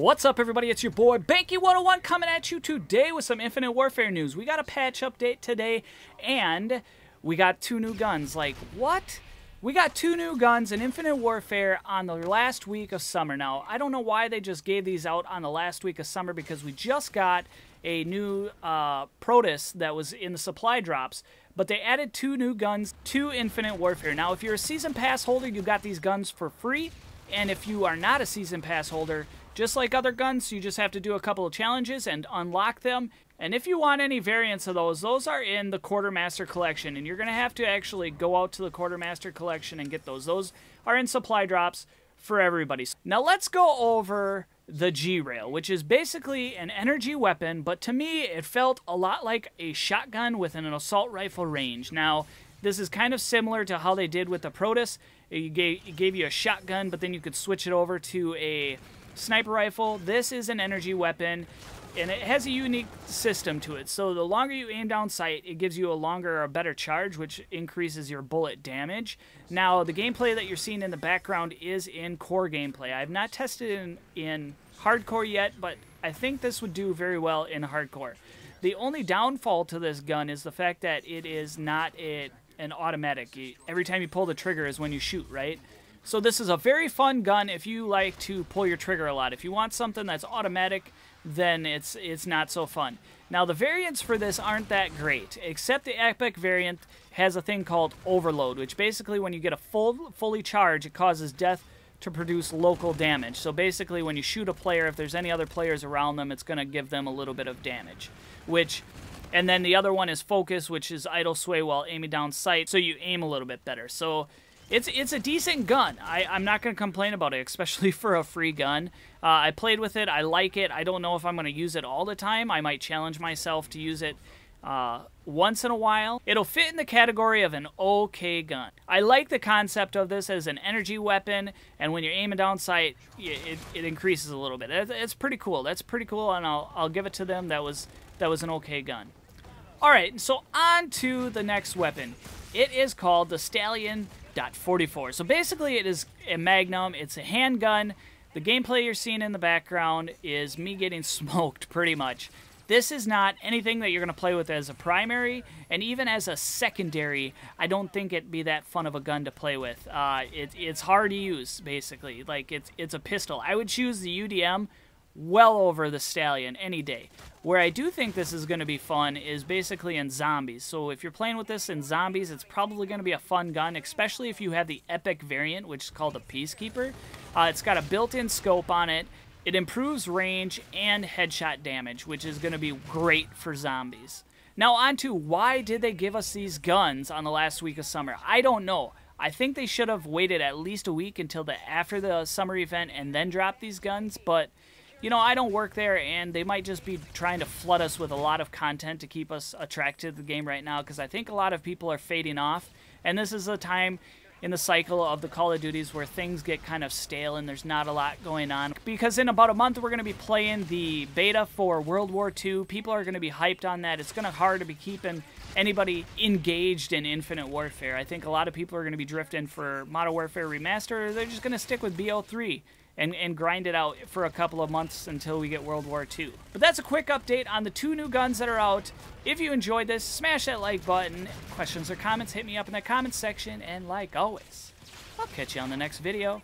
What's up, everybody? It's your boy Banky101 coming at you today with some Infinite Warfare news. We got a patch update today, and we got 2 new guns. Like, what? We got 2 new guns in Infinite Warfare on the last week of summer. Now, I don't know why they just gave these out on the last week of summer, because we just got a new Protus that was in the supply drops, but they added 2 new guns to Infinite Warfare. Now, if you're a Season Pass holder, you got these guns for free, and if you are not a Season Pass holder, just like other guns, you just have to do a couple of challenges and unlock them. And if you want any variants of those are in the Quartermaster Collection, and you're going to have to actually go out to the Quartermaster Collection and get those. Those are in supply drops for everybody. Now let's go over the GRail, which is basically an energy weapon, but to me it felt a lot like a shotgun with an assault rifle range. Now, this is kind of similar to how they did with the Protus. It gave you a shotgun, but then you could switch it over to a sniper rifle. This is an energy weapon, and it has a unique system to it. So the longer you aim down sight, it gives you a longer or better charge, which increases your bullet damage. Now, the gameplay that you're seeing in the background is in core gameplay. I've not tested it in hardcore yet, but I think this would do very well in hardcore. The only downfall to this gun is the fact that it is not an automatic. Every time you pull the trigger is when you shoot, right? So this is a very fun gun if you like to pull your trigger a lot. If you want something that's automatic, then it's not so fun. Now, the variants for this aren't that great, except the Epic variant has a thing called Overload, which basically when you get a fully charged, it causes death to produce local damage. So basically when you shoot a player, if there's any other players around them, it's going to give them a little bit of damage. And then the other one is Focus, which is idle sway while aiming down sight, so you aim a little bit better. So it's a decent gun. I'm not going to complain about it, especially for a free gun. I played with it. I like it. I don't know if I'm going to use it all the time. I might challenge myself to use it once in a while. It'll fit in the category of an okay gun. I like the concept of this as an energy weapon, and when you're aiming down sight, it increases a little bit. It's pretty cool. That's pretty cool, and I'll give it to them. That was an okay gun. All right, so on to the next weapon. It is called the Stallion .44. So basically it is a magnum. It's a handgun. The gameplay you're seeing in the background is me getting smoked pretty much. This is not anything that you're going to play with as a primary, and even as a secondary, I don't think it'd be that fun of a gun to play with. It's hard to use, basically. Like, it's a pistol. I would choose the UDM well over the Stallion any day. Where I do think this is going to be fun is basically in zombies. So if you're playing with this in zombies, it's probably going to be a fun gun, especially if you have the Epic variant, which is called the Peacekeeper. It's got a built-in scope on it. It improves range and headshot damage, which is going to be great for zombies. Now on to why did they give us these guns on the last week of summer? I don't know. I think they should have waited at least a week until after the summer event and then drop these guns, but you know, I don't work there, and they might just be trying to flood us with a lot of content to keep us attracted to the game right now, because I think a lot of people are fading off, and this is a time in the cycle of the Call of Duties where things get kind of stale and there's not a lot going on. Because in about a month, we're going to be playing the beta for World War II. People are going to be hyped on that. It's going to be hard to be keeping anybody engaged in Infinite Warfare. I think a lot of people are going to be drifting for Modern Warfare Remastered, or they're just going to stick with BO3. And grind it out for a couple of months until we get World War II. But that's a quick update on the 2 new guns that are out. If you enjoyed this, smash that like button. Questions or comments, hit me up in the comments section. And like always, I'll catch you on the next video.